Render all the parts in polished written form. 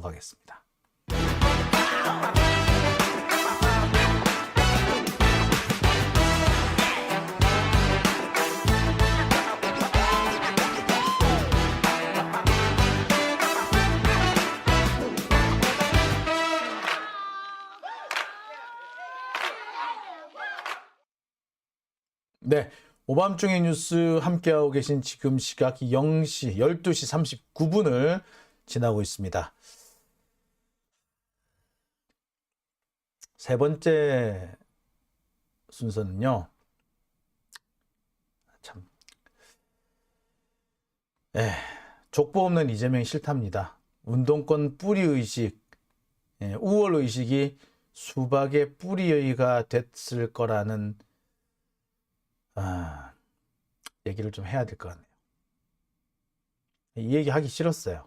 가겠습니다. 네, 오밤중의 뉴스 함께하고 계신 지금 시각 12시 39분을 지나고 있습니다. 세 번째 순서는요. 참, 족보 없는 이재명이 싫답니다. 운동권 뿌리의식, 우월의식이 수박의 뿌리의가 됐을 거라는 얘기를 좀 해야 될 것 같네요. 이 얘기 하기 싫었어요.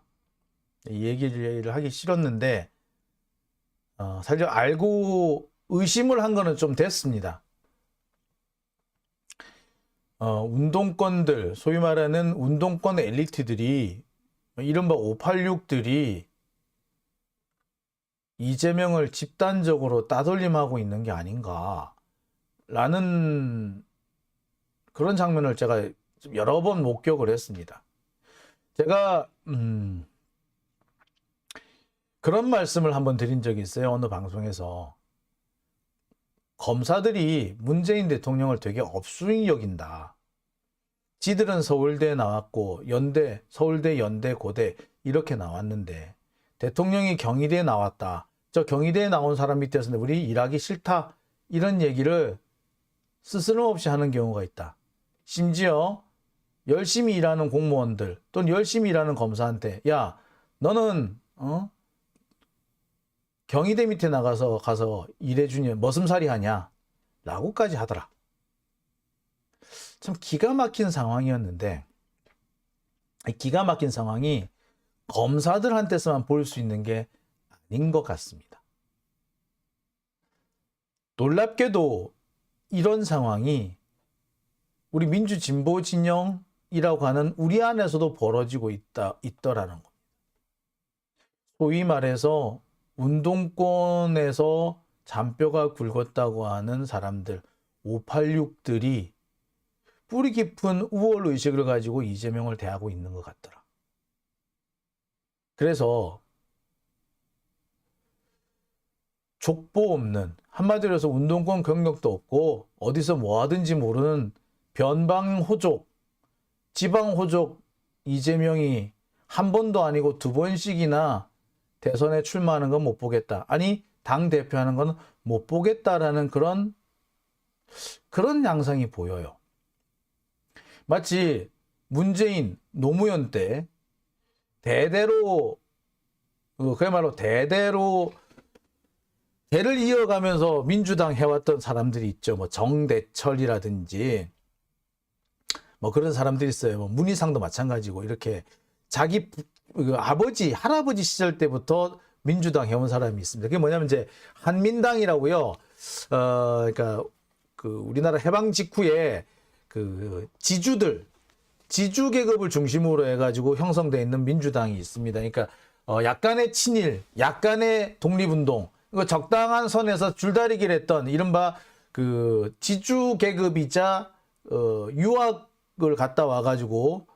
이 얘기를 하기 싫었는데 사실 알고 의심을 한 거는 좀 됐습니다. 운동권들, 소위 말하는 운동권 엘리트들이, 이른바 586들이 이재명을 집단적으로 따돌림하고 있는 게 아닌가 라는 그런 장면을 제가 여러 번 목격을 했습니다. 제가 그런 말씀을 한번 드린 적이 있어요. 어느 방송에서. 검사들이 문재인 대통령을 되게 업순히 여긴다. 지들은 서울대 나왔고 서울대, 연대, 고대 이렇게 나왔는데 대통령이 경희대에 나왔다. 저 경희대에 나온 사람 밑에서는 우리 일하기 싫다. 이런 얘기를 스스럼없이 하는 경우가 있다. 심지어 열심히 일하는 공무원들 또는 열심히 일하는 검사한테 야 너는 경희대 밑에 가서 일해주냐 머슴살이 하냐 라고까지 하더라. 참 기가 막힌 상황이었는데 이 기가 막힌 상황이 검사들한테서만 볼 수 있는 게 아닌 것 같습니다. 놀랍게도 이런 상황이 우리 민주진보 진영이라고 하는 우리 안에서도 벌어지고 있더라는 겁니다. 소위 말해서 운동권에서 잔뼈가 굵었다고 하는 사람들, 586들이 뿌리 깊은 우월의식을 가지고 이재명을 대하고 있는 것 같더라. 그래서 족보 없는, 한마디로 해서 운동권 경력도 없고 어디서 뭐 하든지 모르는 변방호족, 지방호족 이재명이 한 번도 아니고 두 번씩이나 대선에 출마하는 건 못 보겠다. 아니 당대표하는 건 못 보겠다라는 그런 양상이 보여요. 마치 문재인, 노무현 때 대대로 그야말로 대대로 대를 이어가면서 민주당 해왔던 사람들이 있죠. 뭐 정대철이라든지 뭐 그런 사람들이 있어요. 뭐 문희상도 마찬가지고 이렇게 자기 아버지, 할아버지 시절 때부터 민주당 해온 사람이 있습니다. 그게 뭐냐면 이제 한민당이라고요. 그러니까 그 우리나라 해방 직후에 그 지주 계급을 중심으로 해가지고 형성되어 있는 민주당이 있습니다. 그러니까 약간의 친일, 약간의 독립운동, 적당한 선에서 줄다리기를 했던 이른바 그 지주 계급이자 유학을 갔다 와가지고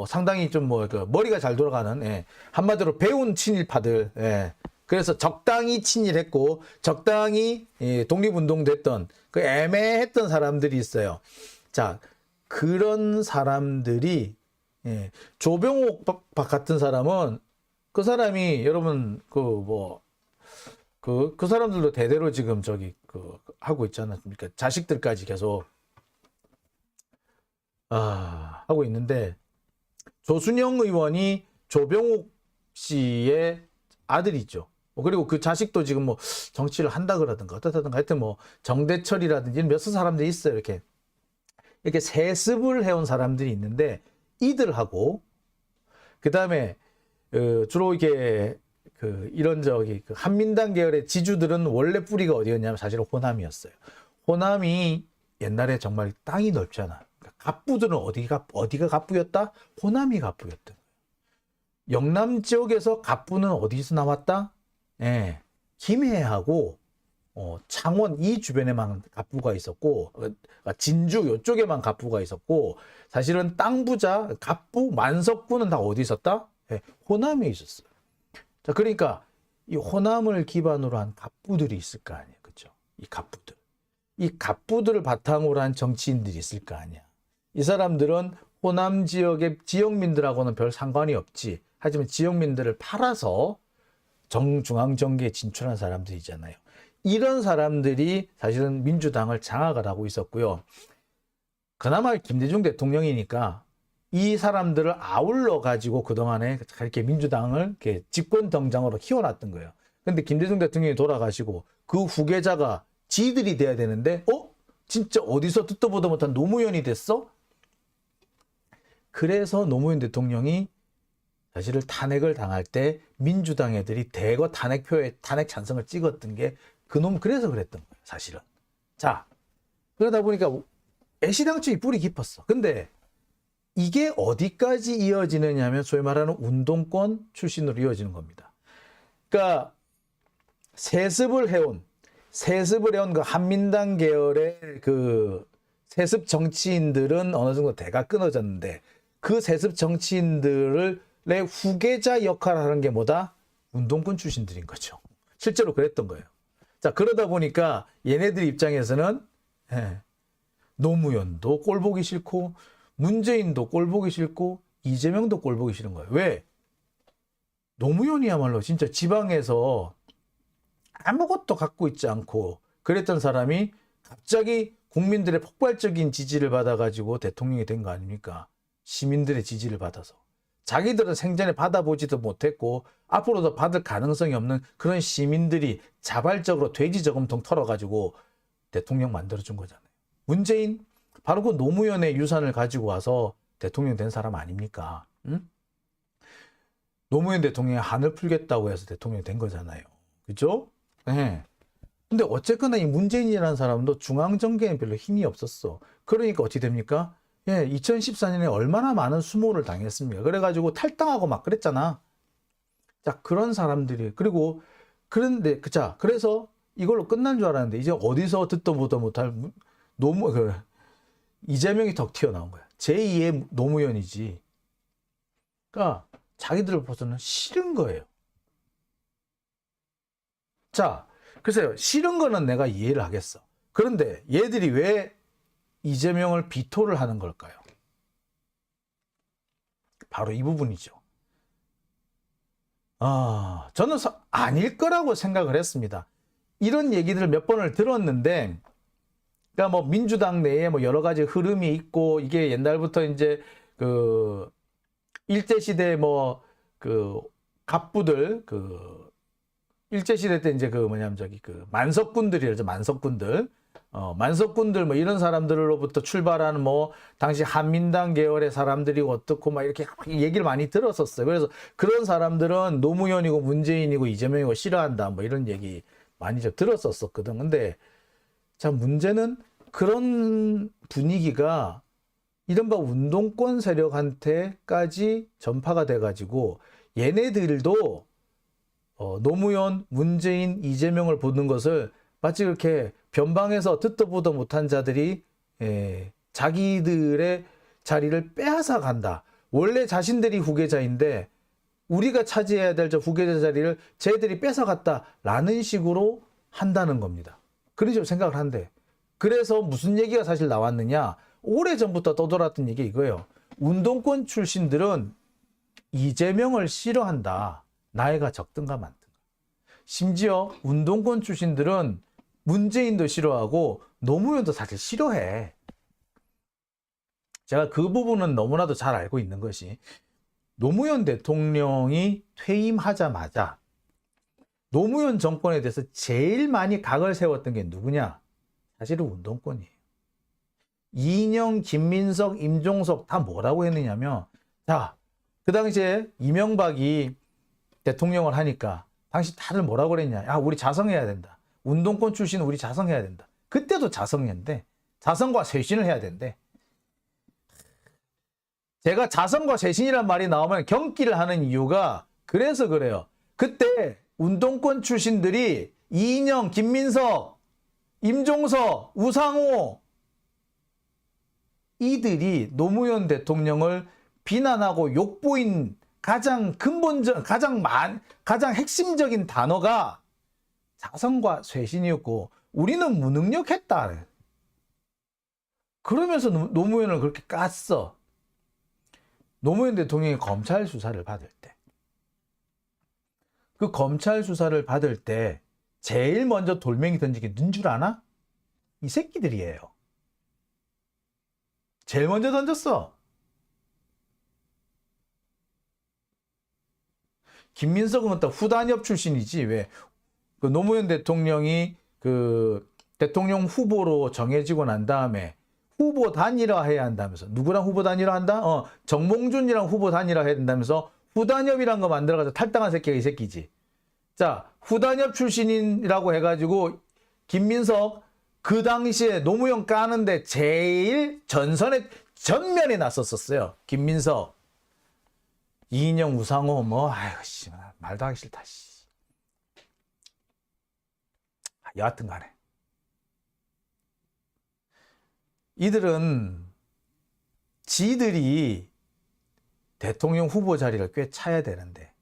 상당히 좀 머리가 잘 돌아가는, 한마디로 배운 친일파들, 그래서 적당히 친일했고 적당히 독립운동 됐던 그 애매했던 사람들이 있어요. 자, 그런 사람들이, 조병옥 같은 사람은 그 사람이 여러분 그 사람들도 대대로 지금 하고 있지 않습니까? 자식들까지 계속 하고 있는데, 조순영 의원이 조병옥 씨의 아들이죠. 그리고 그 자식도 지금 뭐 정치를 한다 그러든가 어떻다든가 하여튼 뭐 정대철이라든지 몇 사람들이 있어요. 이렇게 세습을 해온 사람들이 있는데, 이들하고 그 다음에 주로 이게 이런 그 한민당 계열의 지주들은 원래 뿌리가 어디였냐면 사실은 호남이었어요. 호남이 옛날에 정말 땅이 넓잖아. 갑부들은 어디가 갑부였다? 호남이 갑부였던 거예요. 영남 지역에서 갑부는 어디서 나왔다? 예, 김해하고 창원 이 주변에만 갑부가 있었고, 진주 이쪽에만 갑부가 있었고, 사실은 땅 부자 갑부 만석군은 다 어디 있었다? 예, 호남에 있었어요. 자, 그러니까 이 호남을 기반으로 한 갑부들이 있을 거 아니에요, 그렇죠? 이 갑부들을 바탕으로 한 정치인들이 있을 거 아니야. 이 사람들은 호남 지역의 지역민들하고는 별 상관이 없지. 하지만 지역민들을 팔아서 중앙정계에 진출한 사람들이잖아요. 이런 사람들이 사실은 민주당을 장악을 하고 있었고요. 그나마 김대중 대통령이니까 이 사람들을 아울러 가지고 그동안에 이렇게 민주당을 이렇게 집권 정당으로 키워놨던 거예요. 근데 김대중 대통령이 돌아가시고 그 후계자가 지들이 돼야 되는데, 진짜 어디서 듣도 보도 못한 노무현이 됐어? 그래서 노무현 대통령이 사실은 탄핵을 당할 때 민주당 애들이 대거 탄핵표에 탄핵 찬성을 찍었던 게 그놈 그래서 그랬던 거예요, 사실은. 자, 그러다 보니까 애시당초이 뿌리 깊었어. 근데 이게 어디까지 이어지느냐 하면 소위 말하는 운동권 출신으로 이어지는 겁니다. 그러니까 세습을 해온 그 한민당 계열의 그 세습 정치인들은 어느 정도 대가 끊어졌는데, 그 세습 정치인들의 후계자 역할을 하는 게 뭐다? 운동권 출신들인 거죠. 실제로 그랬던 거예요. 자, 그러다 보니까 얘네들 입장에서는 노무현도 꼴 보기 싫고, 문재인도 꼴 보기 싫고, 이재명도 꼴 보기 싫은 거예요. 왜? 노무현이야말로 진짜 지방에서 아무것도 갖고 있지 않고 그랬던 사람이 갑자기 국민들의 폭발적인 지지를 받아가지고 대통령이 된 거 아닙니까? 시민들의 지지를 받아서. 자기들은 생전에 받아보지도 못했고 앞으로도 받을 가능성이 없는 그런 시민들이 자발적으로 돼지 저금통 털어가지고 대통령 만들어준 거잖아요. 문재인, 바로 그 노무현의 유산을 가지고 와서 대통령 된 사람 아닙니까? 응? 노무현 대통령이 한을 풀겠다고 해서 대통령이 된 거잖아요. 그죠? 네. 근데 어쨌거나 이 문재인이라는 사람도 중앙정계에 별로 힘이 없었어. 그러니까 어찌 됩니까? 2014년에 얼마나 많은 수모를 당했습니까? 그래가지고 탈당하고 막 그랬잖아. 자, 그런 사람들이, 그런데, 그래서 이걸로 끝난 줄 알았는데, 이제 어디서 듣도 보도 못할 이재명이 더 튀어나온 거야. 제2의 노무현이지. 그러니까 자기들 보고서는 싫은 거예요. 자, 글쎄요. 싫은 거는 내가 이해를 하겠어. 그런데 얘들이 왜 이재명을 비토를 하는 걸까요? 바로 이 부분이죠. 저는 아닐 거라고 생각을 했습니다. 이런 얘기들을 몇 번을 들었는데, 그러니까 뭐 민주당 내에 뭐 여러 가지 흐름이 있고, 이게 옛날부터 이제 그 일제시대 뭐 그 갑부들, 그 일제시대 때 이제 그 만석군들이라죠. 만석군들 뭐 이런 사람들로부터 출발하는 뭐 당시 한민당 계열의 사람들이 어떻고 막 이렇게 얘기를 많이 들었었어요. 그래서 그런 사람들은 노무현이고 문재인이고 이재명이고 싫어한다 뭐 이런 얘기 많이 좀 들었었거든. 근데 자, 문제는 그런 분위기가 이른바 운동권 세력한테까지 전파가 돼가지고 얘네들도 노무현, 문재인, 이재명을 보는 것을 마치 그렇게 변방에서 듣도 보도 못한 자들이 자기들의 자리를 빼앗아 간다. 원래 자신들이 후계자인데 우리가 차지해야 될 저 후계자 자리를 쟤들이 뺏어갔다라는 식으로 한다는 겁니다. 그런 식으로 생각을 한대. 그래서 무슨 얘기가 사실 나왔느냐. 오래전부터 떠돌았던 얘기 이거예요. 운동권 출신들은 이재명을 싫어한다. 나이가 적든가 많든가. 심지어 운동권 출신들은 문재인도 싫어하고 노무현도 사실 싫어해. 제가 그 부분은 너무나도 잘 알고 있는 것이, 노무현 대통령이 퇴임하자마자 노무현 정권에 대해서 제일 많이 각을 세웠던 게 누구냐? 사실은 운동권이에요. 이인영, 김민석, 임종석 다 뭐라고 했느냐면, 자, 그 당시에 이명박이 대통령을 하니까 당시 다들 뭐라고 그랬냐? 야, 우리 자성해야 된다. 운동권 출신 우리 자성해야 된다. 그때도 자성했는데 자성과 쇄신을 해야 된대. 제가 자성과 쇄신이란 말이 나오면 경기를 하는 이유가 그래서 그래요. 그때 운동권 출신들이 이인영, 김민석, 임종석, 우상호 이들이 노무현 대통령을 비난하고 욕보인 가장 근본적, 가장 핵심적인 단어가 자성과 쇄신이었고 우리는 무능력했다. 그러면서 노무현을 그렇게 깠어. 노무현 대통령이 검찰 수사를 받을 때. 그 검찰 수사를 받을 때 제일 먼저 돌멩이 던지게 누군 줄 아나? 이 새끼들이에요. 제일 먼저 던졌어. 김민석은 또 후단협 출신이지. 왜? 그 노무현 대통령이 그 대통령 후보로 정해지고 난 다음에 후보 단일화해야 한다면서. 누구랑 후보 단일화한다? 정몽준이랑 후보 단일화해야 된다면서 후단협이란 거 만들어가지고 탈당한 새끼가 이 새끼지. 자, 후단협 출신이라고 해가지고 김민석 그 당시에 노무현 까는데 제일 전면에 났었어요. 김민석, 이인영, 우상호 아이고 씨, 말도 하기 싫다. 씨. 여하튼 간에 이들은 지들이 대통령 후보 자리를 꽤 차야 되는데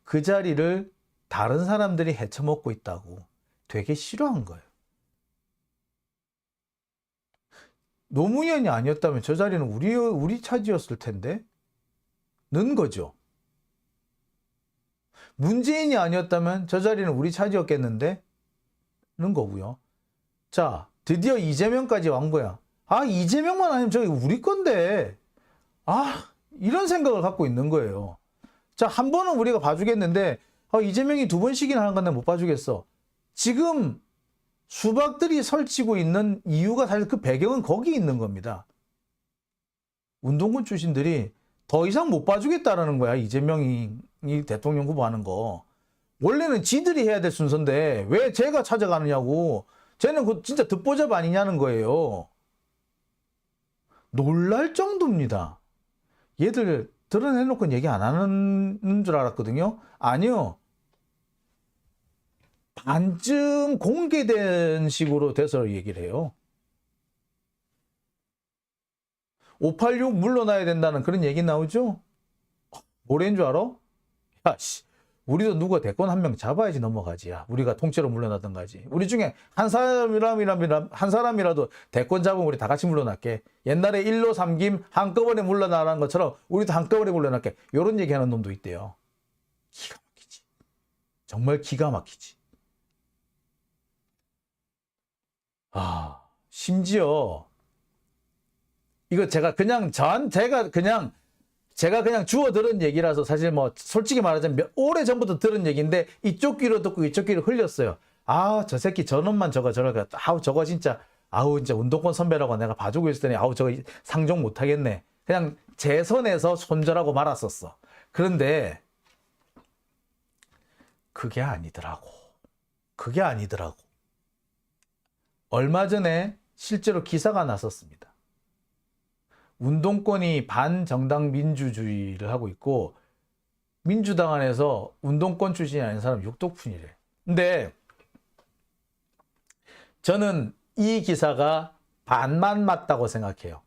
그 자리를 다른 사람들이 헤쳐먹고 있다고 되게 싫어한 거예요. 노무현이 아니었다면 저 자리는 우리 차지였을 텐데 는 거죠. 문재인이 아니었다면 저 자리는 우리 차지였겠는데 는 거고요. 자, 드디어 이재명까지 완 거야. 아, 이재명만 아니면 저기 우리 건데. 아, 이런 생각을 갖고 있는 거예요. 자, 한 번은 우리가 봐주겠는데 이재명이 두 번씩이나 하는 건데 못 봐주겠어. 지금 수박들이 설치고 있는 이유가 사실 그 배경은 거기 있는 겁니다. 운동권 출신들이 더 이상 못 봐주겠다라는 거야. 이재명이 대통령 후보하는 거. 원래는 지들이 해야 될 순서인데 왜 제가 찾아가느냐고. 쟤는 그 진짜 듣보잡 아니냐는 거예요. 놀랄 정도입니다. 얘들 드러내놓고 얘기 안 하는 줄 알았거든요. 아니요. 반쯤 공개된 식으로 돼서 얘기를 해요. 586 물러나야 된다는 그런 얘기 나오죠? 뭐라는 줄 알아? 야, 씨. 우리도 누가 대권 한 명 잡아야지 넘어가지. 야, 우리가 통째로 물러나든가 하지. 우리 중에 한 사람이라도 대권 잡으면 우리 다 같이 물러날게. 옛날에 1로 3김 한꺼번에 물러나라는 것처럼 우리도 한꺼번에 물러날게. 이런 얘기하는 놈도 있대요. 기가 막히지. 정말 기가 막히지. 아, 심지어 이거 제가 그냥 주워 들은 얘기라서 사실 솔직히 말하자면 오래 전부터 들은 얘기인데 이쪽 귀로 듣고 이쪽 귀로 흘렸어요. 아, 저 새끼 저놈만 저러니까 저거 진짜 진짜 운동권 선배라고 내가 봐주고 있을 때니 저거 상종 못하겠네. 그냥 제 선에서 손절하고 말았었어. 그런데 그게 아니더라고. 얼마 전에 실제로 기사가 났었습니다. 운동권이 반정당 민주주의를 하고 있고 민주당 안에서 운동권 출신이 아닌 사람 육독푼이래. 근데 저는 이 기사가 반만 맞다고 생각해요.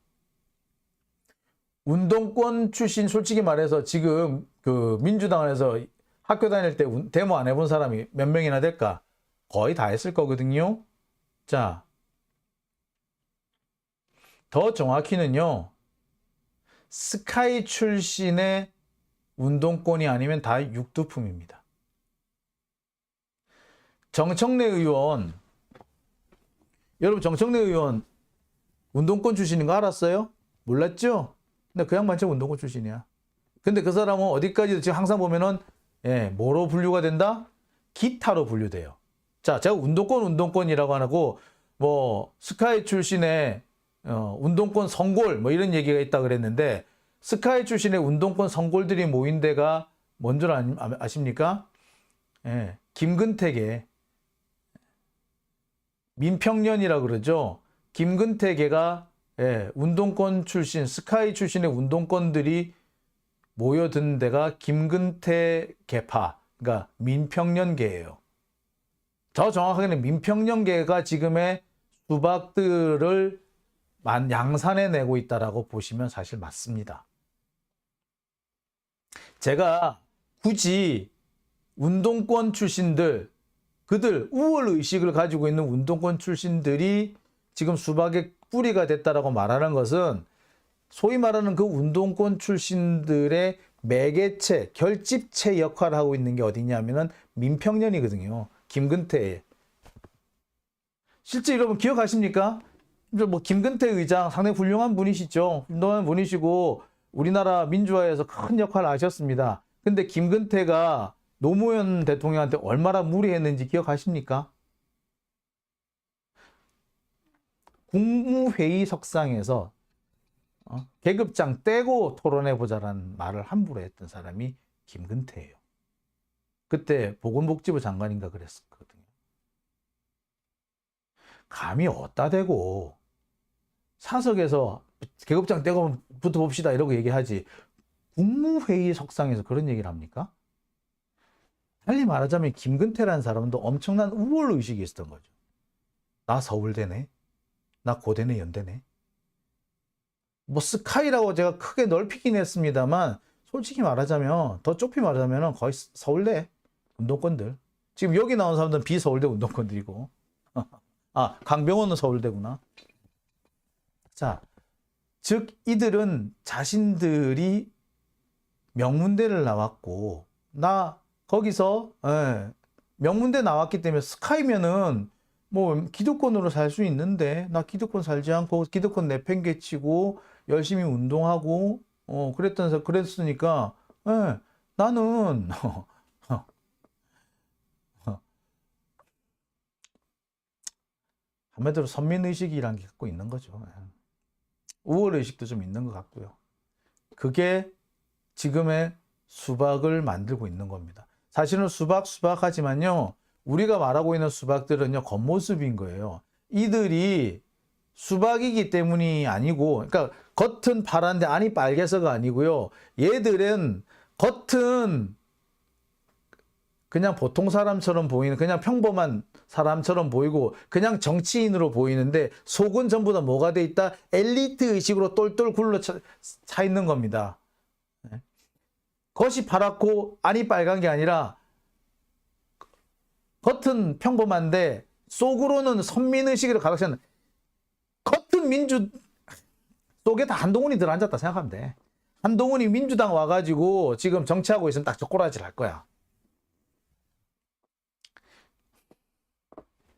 운동권 출신 솔직히 말해서 지금 그 민주당 안에서 학교 다닐 때 데모 안 해본 사람이 몇 명이나 될까? 거의 다 했을 거거든요. 자, 더 정확히는요. 스카이 출신의 운동권이 아니면 다 육두품입니다. 정청래 의원, 여러분 정청래 의원 운동권 출신인 거 알았어요? 몰랐죠? 근데 그 양반 진짜 운동권 출신이야. 근데 그 사람은 어디까지 지금 항상 보면은 뭐로 분류가 된다? 기타로 분류돼요. 자, 제가 운동권이라고 안 하고 스카이 출신의 운동권 성골 이런 얘기가 있다 그랬는데 스카이 출신의 운동권 성골들이 모인 데가 뭔 줄 아십니까? 김근태계 민평년이라고 그러죠. 김근태계가 예, 운동권 출신, 스카이 출신의 운동권들이 모여든 데가 김근태 계파, 그러니까 민평년계예요. 더 정확하게는 민평년계가 지금의 수박들을 양산해내고 있다라고 보시면 사실 맞습니다. 제가 굳이 운동권 출신들, 그들 우월 의식을 가지고 있는 운동권 출신들이 지금 수박의 뿌리가 됐다라고 말하는 것은 소위 말하는 그 운동권 출신들의 매개체, 결집체 역할을 하고 있는 게 어디냐면은 민평년이거든요. 김근태. 실제 여러분 기억하십니까? 뭐 김근태 의장 상당히 훌륭한 분이시죠. 훌륭한 분이시고 우리나라 민주화에서 큰 역할을 하셨습니다. 근데 김근태가 노무현 대통령한테 얼마나 무리했는지 기억하십니까? 국무회의 석상에서 계급장 떼고 토론해보자라는 말을 함부로 했던 사람이 김근태예요. 그때 보건복지부 장관인가 그랬었거든요. 감히 어디다 대고 사석에서 계급장 떼고 붙어봅시다 이러고 얘기하지 국무회의 석상에서 그런 얘기를 합니까? 달리 말하자면 김근태라는 사람도 엄청난 우월의식이 있었던 거죠. 나 서울대네, 나 고대네, 연대네. 뭐 스카이라고 제가 크게 넓히긴 했습니다만 솔직히 말하자면, 더 좁히 말하자면 거의 서울대 운동권들. 지금 여기 나온 사람들은 비서울대 운동권들이고 강병원은 서울대구나. 자, 즉 이들은 자신들이 명문대를 나왔고 나 거기서 명문대 나왔기 때문에 스카이면은 뭐 기득권으로 살 수 있는데 나 기득권 살지 않고 기득권 내팽개치고 열심히 운동하고 그랬으니까 나는 한마디로 선민의식이란 게 갖고 있는 거죠. 우월의식도 좀 있는 것 같고요. 그게 지금의 수박을 만들고 있는 겁니다. 사실은 수박하지만요. 우리가 말하고 있는 수박들은요. 겉모습인 거예요. 이들이 수박이기 때문이 아니고 그러니까 겉은 파란데 안이 빨개서가 아니고요. 얘들은 겉은 그냥 보통 사람처럼 보이는 그냥 평범한 사람처럼 보이고 그냥 정치인으로 보이는데 속은 전부 다 뭐가 돼 있다? 엘리트 의식으로 똘똘 굴러 차 있는 겁니다. 겉이 파랗고 안이 빨간 게 아니라 겉은 평범한데 속으로는 선민의식으로 가득 찼는 겉은 민주 속에 다 한동훈이 들어앉았다 생각하면 돼. 한동훈이 민주당 와가지고 지금 정치하고 있으면 딱 저 꼬라지를 할 거야.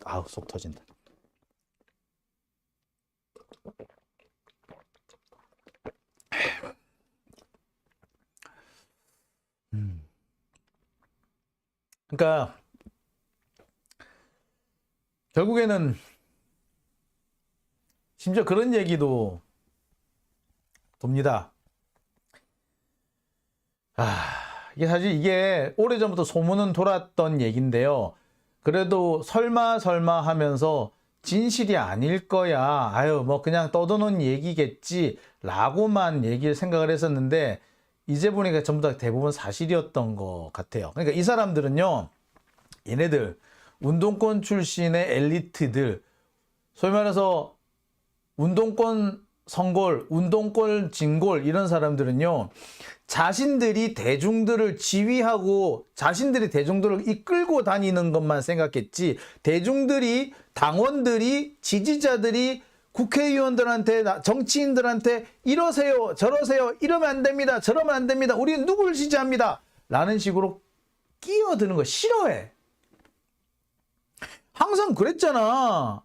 아우 속 터진다. 그러니까 결국에는 심지어 그런 얘기도 돕니다. 이게 사실 이게 오래전부터 소문은 돌았던 얘기인데요. 그래도 설마 하면서 진실이 아닐 거야. 아유 뭐 그냥 떠도는 얘기겠지 라고만 생각을 했었는데 이제 보니까 전부 다 대부분 사실이었던 것 같아요. 그러니까 이 사람들은요. 얘네들 운동권 출신의 엘리트들 소위 말해서 운동권 성골, 운동권 진골 이런 사람들은요. 자신들이 대중들을 지휘하고 자신들이 대중들을 이끌고 다니는 것만 생각했지 대중들이 당원들이 지지자들이 국회의원들한테 정치인들한테 이러세요 저러세요 이러면 안 됩니다 저러면 안 됩니다 우리는 누구를 지지합니다 라는 식으로 끼어드는 거 싫어해. 항상 그랬잖아.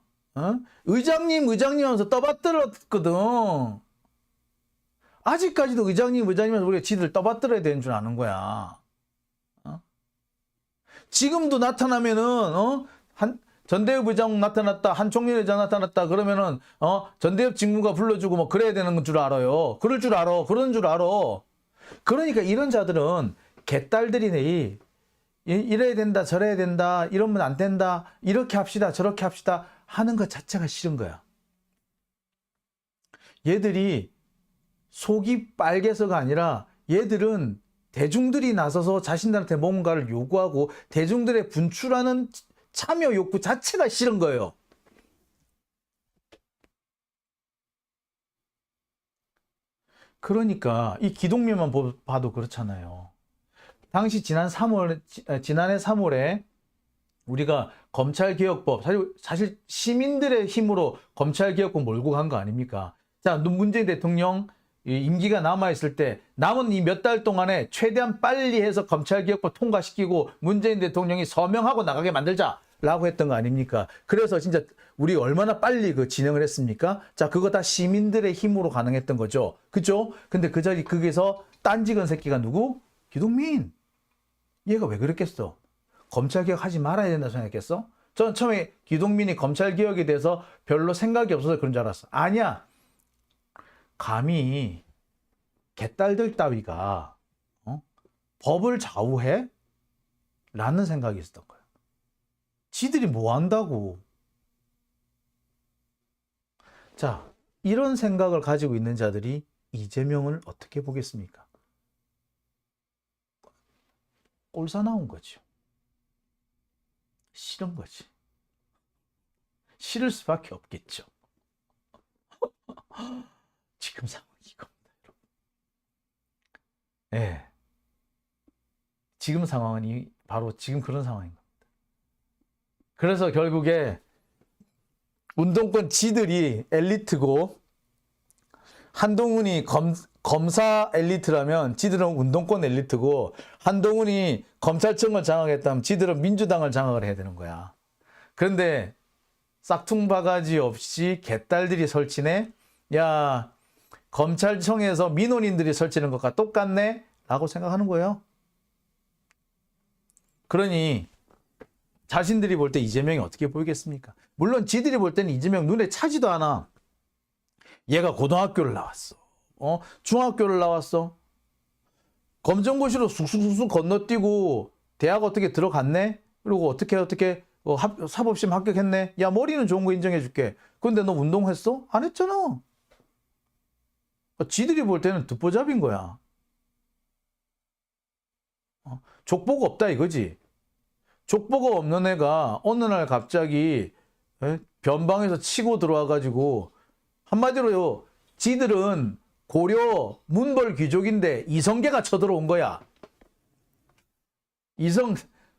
의장님 하면서 떠받들었거든. 아직까지도 의장님 하면서 우리가 지들 떠받들어야 되는 줄 아는 거야. 지금도 나타나면은 전대협 의장 나타났다 한총련 의장 나타났다 그러면은 전대협 직무가 불러주고 뭐 그래야 되는 줄 알아요. 그럴 줄 알아. 그런 줄 알아. 그러니까 이런 자들은 개딸들이네. 이래야 된다 저래야 된다 이러면 안 된다 이렇게 합시다 저렇게 합시다 하는 것 자체가 싫은 거야. 얘들이 속이 빨개서가 아니라 얘들은 대중들이 나서서 자신들한테 뭔가를 요구하고 대중들의 분출하는 참여 욕구 자체가 싫은 거예요. 그러니까 이 기동민만 봐도 그렇잖아요. 당시 지난해 3월에 우리가 검찰개혁법, 사실 시민들의 힘으로 검찰개혁법 몰고 간 거 아닙니까? 자, 문재인 대통령 임기가 남아있을 때 남은 이 몇 달 동안에 최대한 빨리 해서 검찰개혁법 통과시키고 문재인 대통령이 서명하고 나가게 만들자라고 했던 거 아닙니까? 그래서 진짜 우리 얼마나 빨리 그 진행을 했습니까? 자, 그거 다 시민들의 힘으로 가능했던 거죠. 그죠? 근데 거기서 딴지건 새끼가 누구? 기동민. 얘가 왜 그랬겠어? 검찰개혁 하지 말아야 된다 생각했어? 전 처음에 기동민이 검찰개혁에 대해서 별로 생각이 없어서 그런 줄 알았어. 아니야. 감히 개딸들 따위가 법을 좌우해? 라는 생각이 있었던 거야. 지들이 뭐 한다고. 자, 이런 생각을 가지고 있는 자들이 이재명을 어떻게 보겠습니까? 꼴사 나온 거죠. 싫은 거지. 싫을 수밖에 없겠죠. 지금 상황이 이겁니다, 여러분. 예. 지금 상황이 바로 지금 그런 상황인 겁니다. 그래서 결국에 운동권 지들이 엘리트고 한동훈이 검사 엘리트라면 지들은 운동권 엘리트고 한동훈이 검찰청을 장악했다면 지들은 민주당을 장악을 해야 되는 거야. 그런데 싹퉁바가지 없이 개딸들이 설치네? 야, 검찰청에서 민원인들이 설치는 것과 똑같네? 라고 생각하는 거예요. 그러니 자신들이 볼 때 이재명이 어떻게 보이겠습니까? 물론 지들이 볼 때는 이재명 눈에 차지도 않아. 얘가 고등학교를 나왔어. 중학교를 나왔어. 검정고시로 쑥쑥쑥 건너뛰고 대학 어떻게 들어갔네? 그리고 어떻게 사법시험 합격했네? 야, 머리는 좋은 거 인정해 줄게. 근데 너 운동했어? 안 했잖아. 지들이 볼 때는 듣보잡인 거야. 족보가 없다 이거지. 족보가 없는 애가 어느 날 갑자기 변방에서 치고 들어와가지고 한마디로요. 지들은 고려 문벌 귀족인데 이성계가 쳐들어온 거야.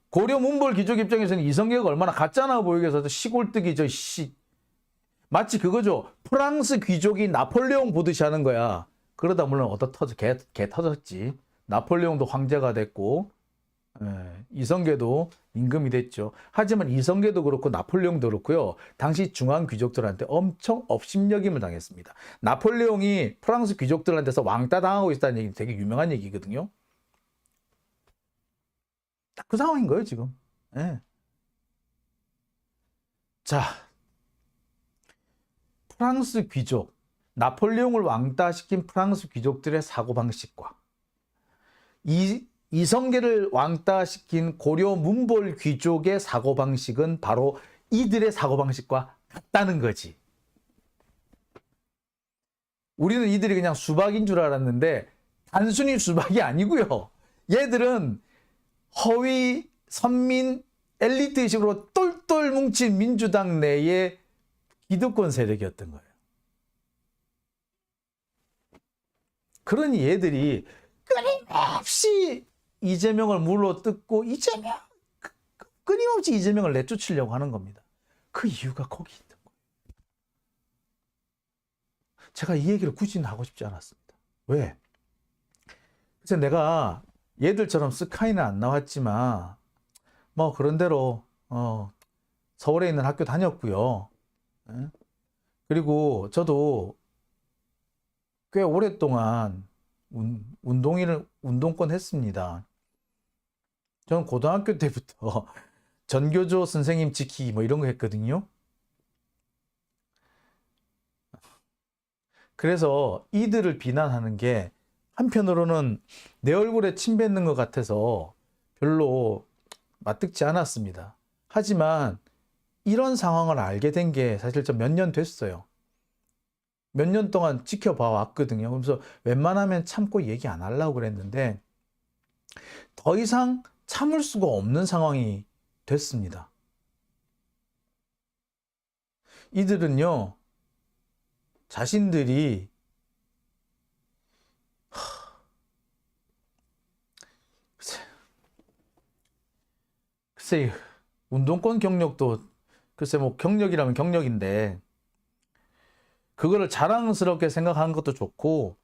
고려 문벌 귀족 입장에서는 이성계가 얼마나 가짜나 보이게 해서 시골뜨기 마치 그거죠. 프랑스 귀족이 나폴레옹 보듯이 하는 거야. 그러다 물론 개 터졌지. 나폴레옹도 황제가 됐고 이성계도 임금이 됐죠. 하지만 이성계도 그렇고 나폴레옹도 그렇고요. 당시 중앙 귀족들한테 엄청 업신여김을 당했습니다. 나폴레옹이 프랑스 귀족들한테서 왕따 당하고 있다는 얘기 되게 유명한 얘기거든요. 딱 그 상황인 거예요, 지금. 네. 자, 프랑스 귀족, 나폴레옹을 왕따시킨 프랑스 귀족들의 사고방식과 이성계를 왕따시킨 고려 문벌 귀족의 사고방식은 바로 이들의 사고방식과 같다는 거지. 우리는 이들이 그냥 수박인 줄 알았는데 단순히 수박이 아니고요. 얘들은 허위 선민 엘리트식으로 똘똘 뭉친 민주당 내의 기득권 세력이었던 거예요. 그러니 얘들이 끊임없이 이재명을 물어뜯고 끊임없이 이재명을 내쫓으려고 하는 겁니다. 그 이유가 거기 있던 거예요. 제가 이 얘기를 굳이 하고 싶지 않았습니다. 왜? 그래서 내가 얘들처럼 스카이는 안 나왔지만 뭐 그런 대로 서울에 있는 학교 다녔고요. 그리고 저도 꽤 오랫동안 운동권 했습니다. 저는 고등학교 때부터 전교조 선생님 지키기 뭐 이런 거 했거든요. 그래서 이들을 비난하는 게 한편으로는 내 얼굴에 침 뱉는 것 같아서 별로 맞득지 않았습니다. 하지만 이런 상황을 알게 된 게 사실 좀 몇 년 됐어요. 몇 년 동안 지켜봐 왔거든요. 그래서 웬만하면 참고 얘기 안 하려고 그랬는데 더 이상 참을 수가 없는 상황이 됐습니다. 이들은요, 자신들이 글쎄 운동권 경력도 글쎄 뭐 경력이라면 경력인데 그거를 자랑스럽게 생각하는 것도 좋고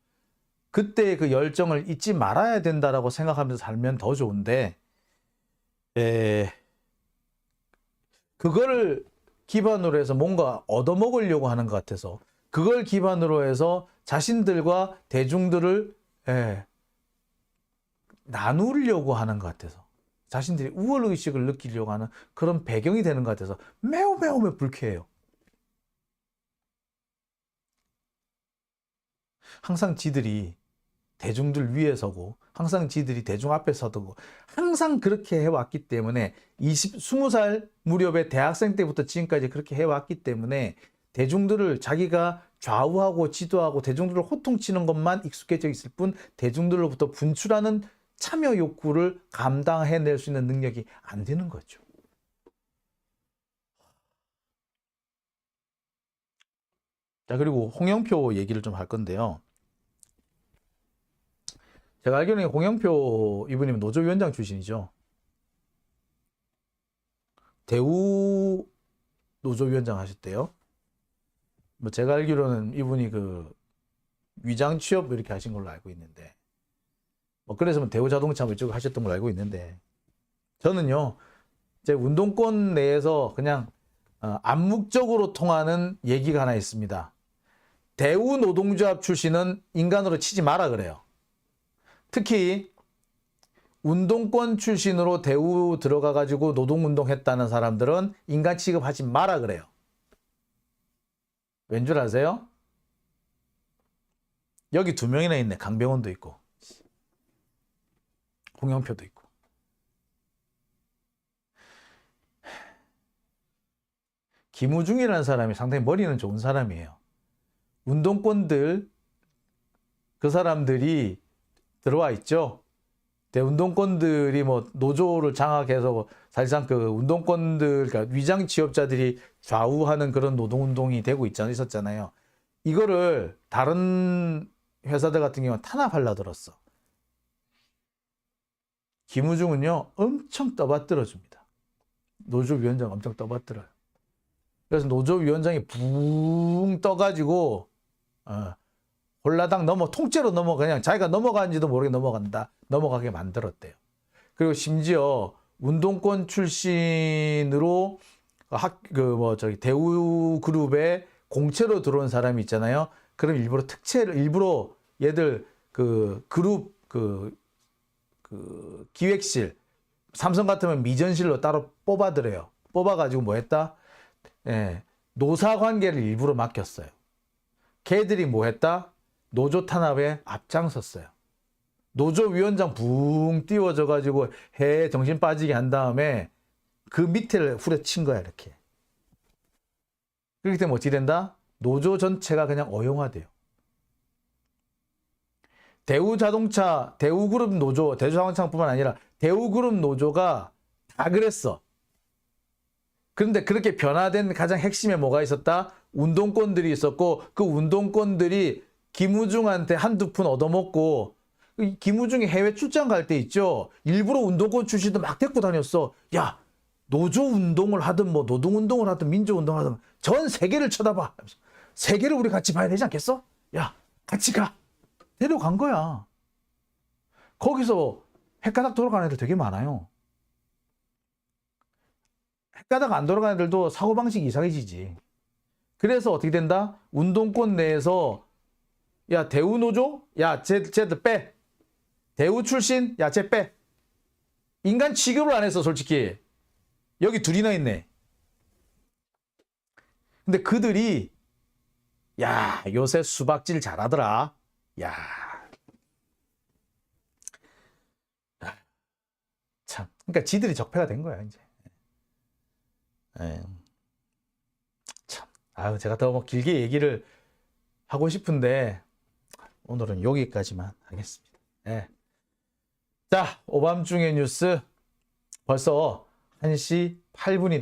그때의 그 열정을 잊지 말아야 된다라고 생각하면서 살면 더 좋은데 그거를 기반으로 해서 뭔가 얻어먹으려고 하는 것 같아서 그걸 기반으로 해서 자신들과 대중들을 나누려고 하는 것 같아서 자신들이 우월의식을 느끼려고 하는 그런 배경이 되는 것 같아서 매우 불쾌해요. 항상 지들이 대중들 위에 서고 항상 지들이 대중 앞에 서고 항상 그렇게 해왔기 때문에 20살 무렵에 대학생 때부터 지금까지 그렇게 해왔기 때문에 대중들을 자기가 좌우하고 지도하고 대중들을 호통치는 것만 익숙해져 있을 뿐 대중들로부터 분출하는 참여 욕구를 감당해낼 수 있는 능력이 안 되는 거죠. 자, 그리고 홍영표 얘기를 좀 할 건데요. 제가 알기로는 홍영표 이분이 노조위원장 출신이죠. 대우 노조위원장 하셨대요. 뭐 제가 알기로는 이분이 그 위장 취업 이렇게 하신 걸로 알고 있는데 뭐 그래서 뭐 대우 자동차 뭐 이쪽 하셨던 걸로 알고 있는데 저는요 제 운동권 내에서 그냥 암묵적으로 통하는 얘기가 하나 있습니다. 대우 노동조합 출신은 인간으로 치지 마라 그래요. 특히 운동권 출신으로 대우 들어가가지고 노동운동 했다는 사람들은 인간 취급하지 마라 그래요. 왠 줄 아세요? 여기 2명이나 있네. 강병원도 있고 홍영표도 있고. 김우중이라는 사람이 상당히 머리는 좋은 사람이에요. 운동권들 그 사람들이 들어와 있죠. 운동권들이 뭐 노조를 장악해서 사실상 그 운동권들 그러니까 위장 취업자들이 좌우하는 그런 노동운동이 되고 있었잖아요. 이거를 다른 회사들 같은 경우는 탄압하려 들었어. 김우중은요 엄청 떠받들어 줍니다. 노조위원장 엄청 떠받들어요. 그래서 노조위원장이 붕 떠가지고 홀라당 통째로 그냥 자기가 넘어가는지도 모르게 넘어가게 만들었대요. 그리고 심지어 운동권 출신으로 대우 그룹에 공채로 들어온 사람이 있잖아요. 그럼 일부러 얘들 그 그룹 기획실 삼성 같으면 미전실로 따로 뽑아들여요. 뽑아가지고 뭐 했다? 노사 관계를 일부러 맡겼어요. 걔들이 뭐 했다? 노조 탄압에 앞장섰어요. 노조위원장 붕 띄워져가지고 해에 정신 빠지게 한 다음에 그 밑에를 후려친 거야 이렇게. 그렇기 때문에 어찌 된다? 노조 전체가 그냥 어용화돼요. 대우자동차, 대우그룹 노조, 대우자동차뿐만 아니라 대우그룹 노조가 다 그랬어. 그런데 그렇게 변화된 가장 핵심에 뭐가 있었다? 운동권들이 있었고 그 운동권들이 김우중한테 한두 푼 얻어먹고 김우중이 해외 출장 갈 때 있죠. 일부러 운동권 출신도 막 데리고 다녔어. 야 노조 운동을 하든 뭐 노동운동을 하든 민주운동을 하든 전 세계를 쳐다봐. 세계를 우리 같이 봐야 되지 않겠어? 야 같이 가. 데려간 거야. 거기서 헷가닥 돌아가는 애들 되게 많아요. 헷가닥 안 돌아가는 애들도 사고방식이 이상해지지. 그래서 어떻게 된다? 운동권 내에서 야 대우 노조? 야 쟤들 빼. 대우 출신? 야 쟤 빼. 인간 취급을 안 했어 솔직히. 여기 둘이나 있네. 근데 그들이 야 요새 수박질 잘하더라. 야 참. 그러니까 지들이 적폐가 된 거야 이제. 참. 아유 제가 더 뭐 길게 얘기를 하고 싶은데 오늘은 여기까지만 하겠습니다. 예. 자, 오밤중의 뉴스 벌써 1시 8분이